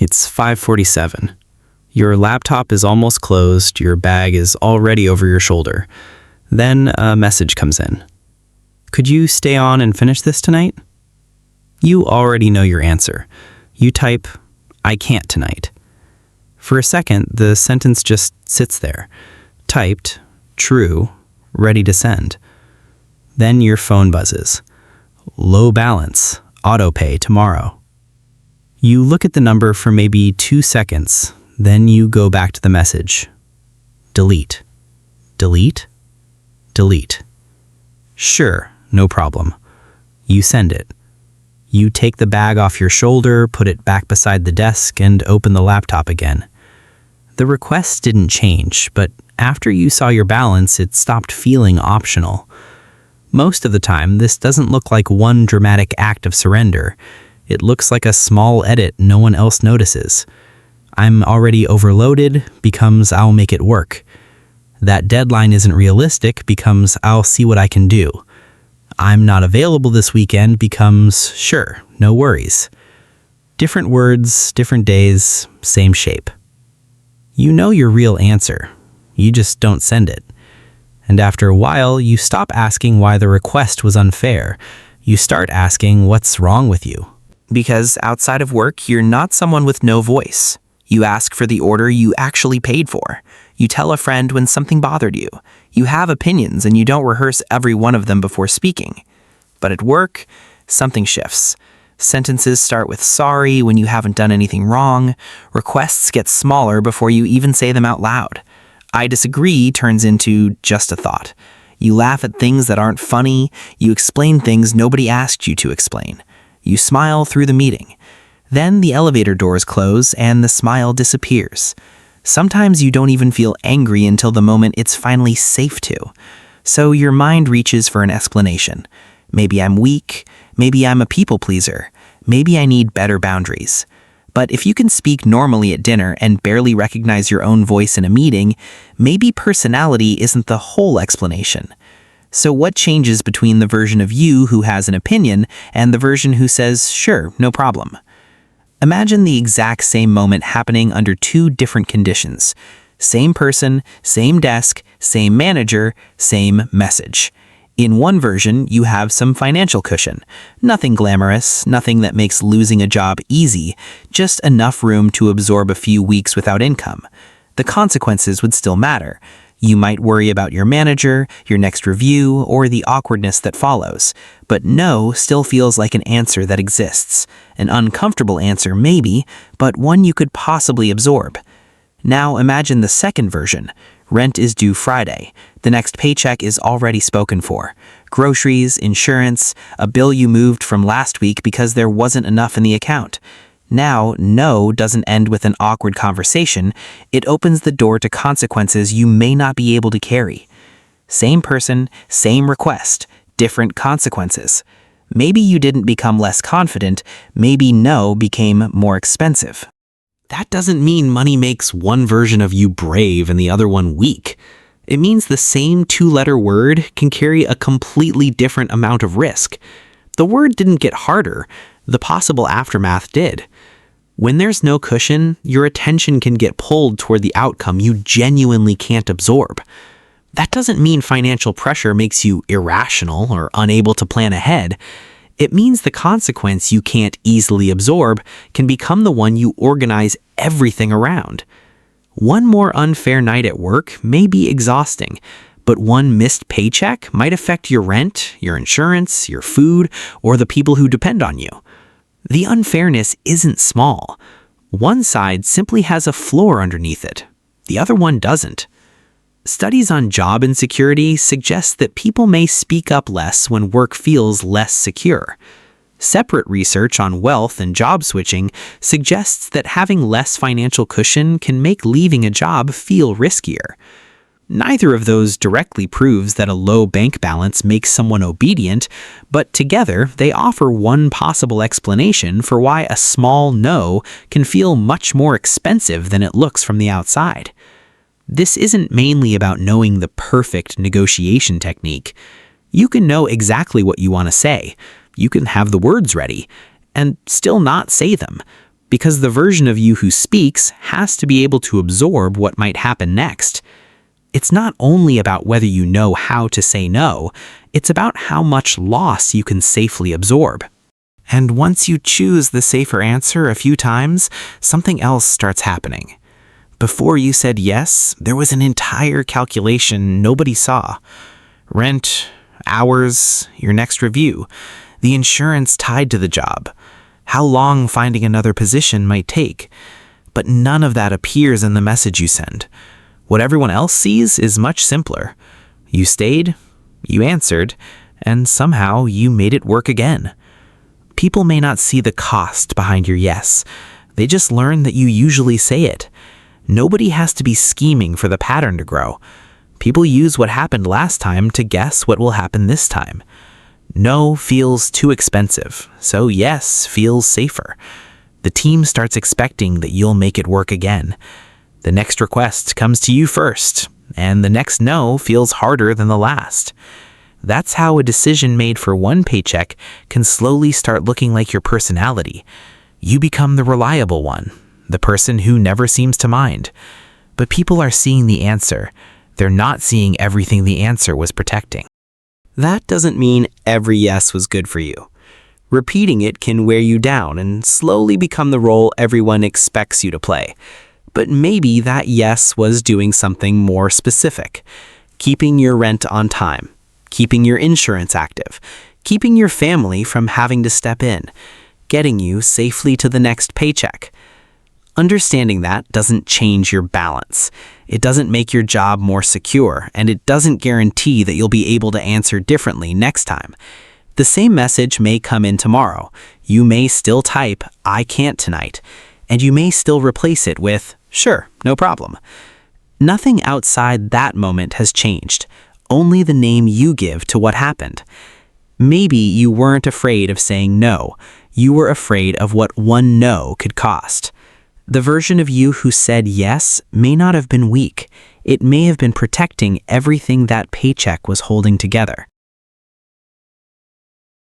It's 5:47. Your laptop is almost closed, your bag is already over your shoulder. Then a message comes in. Could you stay on and finish this tonight? You already know your answer. You type, I can't tonight. For a second, the sentence just sits there, typed, true, ready to send. Then your phone buzzes. Low balance, autopay tomorrow. You look at the number for maybe 2 seconds, then you go back to the message. Delete. Delete? Delete. Sure, no problem. You send it. You take the bag off your shoulder, put it back beside the desk, and open the laptop again. The request didn't change, but after you saw your balance, it stopped feeling optional. Most of the time, this doesn't look like one dramatic act of surrender. It looks like a small edit no one else notices. I'm already overloaded becomes I'll make it work. That deadline isn't realistic becomes I'll see what I can do. I'm not available this weekend becomes sure, no worries. Different words, different days, same shape. You know your real answer. You just don't send it. And after a while, you stop asking why the request was unfair. You start asking what's wrong with you. Because outside of work, you're not someone with no voice. You ask for the order you actually paid for. You tell a friend when something bothered you. You have opinions and you don't rehearse every one of them before speaking. But at work, something shifts. Sentences start with sorry when you haven't done anything wrong. Requests get smaller before you even say them out loud. I disagree turns into just a thought. You laugh at things that aren't funny. You explain things nobody asked you to explain. You smile through the meeting. Then the elevator doors close and the smile disappears. Sometimes you don't even feel angry until the moment it's finally safe to. So your mind reaches for an explanation. Maybe I'm weak. Maybe I'm a people pleaser. Maybe I need better boundaries. But if you can speak normally at dinner and barely recognize your own voice in a meeting, maybe personality isn't the whole explanation. So what changes between the version of you who has an opinion and the version who says, sure, no problem? Imagine the exact same moment happening under 2 different conditions. Same person, same desk, same manager, same message. In one version, you have some financial cushion. Nothing glamorous, nothing that makes losing a job easy, just enough room to absorb a few weeks without income. The consequences would still matter. You might worry about your manager, your next review, or the awkwardness that follows. But no still feels like an answer that exists. An uncomfortable answer maybe, but one you could possibly absorb. Now imagine the second version. Rent is due Friday. The next paycheck is already spoken for. Groceries, insurance, a bill you moved from last week because there wasn't enough in the account. Now, no doesn't end with an awkward conversation. It opens the door to consequences you may not be able to carry. Same person, same request, different consequences. Maybe you didn't become less confident. Maybe no became more expensive. That doesn't mean money makes one version of you brave and the other one weak. It means the same 2-letter word can carry a completely different amount of risk. The word didn't get harder. The possible aftermath did. When there's no cushion, your attention can get pulled toward the outcome you genuinely can't absorb. That doesn't mean financial pressure makes you irrational or unable to plan ahead. It means the consequence you can't easily absorb can become the one you organize everything around. One more unfair night at work may be exhausting, but one missed paycheck might affect your rent, your insurance, your food, or the people who depend on you. The unfairness isn't small. One side simply has a floor underneath it. The other one doesn't. Studies on job insecurity suggest that people may speak up less when work feels less secure. Separate research on wealth and job switching suggests that having less financial cushion can make leaving a job feel riskier. Neither of those directly proves that a low bank balance makes someone obedient, but together they offer one possible explanation for why a small no can feel much more expensive than it looks from the outside. This isn't mainly about knowing the perfect negotiation technique. You can know exactly what you want to say. You can have the words ready and still not say them. because the version of you who speaks has to be able to absorb what might happen next. It's not only about whether you know how to say no, it's about how much loss you can safely absorb. And once you choose the safer answer a few times, something else starts happening. Before you said yes, there was an entire calculation nobody saw. Rent, hours, your next review, the insurance tied to the job, how long finding another position might take. But none of that appears in the message you send. What everyone else sees is much simpler. You stayed, you answered, and somehow you made it work again. People may not see the cost behind your yes. They just learn that you usually say it. Nobody has to be scheming for the pattern to grow. People use what happened last time to guess what will happen this time. No feels too expensive, so yes feels safer. The team starts expecting that you'll make it work again. The next request comes to you first, and the next no feels harder than the last. That's how a decision made for one paycheck can slowly start looking like your personality. You become the reliable one, the person who never seems to mind. But people are seeing the answer. They're not seeing everything the answer was protecting. That doesn't mean every yes was good for you. Repeating it can wear you down and slowly become the role everyone expects you to play. But maybe that yes was doing something more specific. Keeping your rent on time. Keeping your insurance active, keeping your family from having to step in, getting you safely to the next paycheck. Understanding that doesn't change your balance. It doesn't make your job more secure, and it doesn't guarantee that you'll be able to answer differently next time. The same message may come in tomorrow. You may still type, "I can't tonight," and you may still replace it with, "Sure, no problem." Nothing outside that moment has changed. Only the name you give to what happened. Maybe you weren't afraid of saying no. You were afraid of what one no could cost. The version of you who said yes may not have been weak. It may have been protecting everything that paycheck was holding together.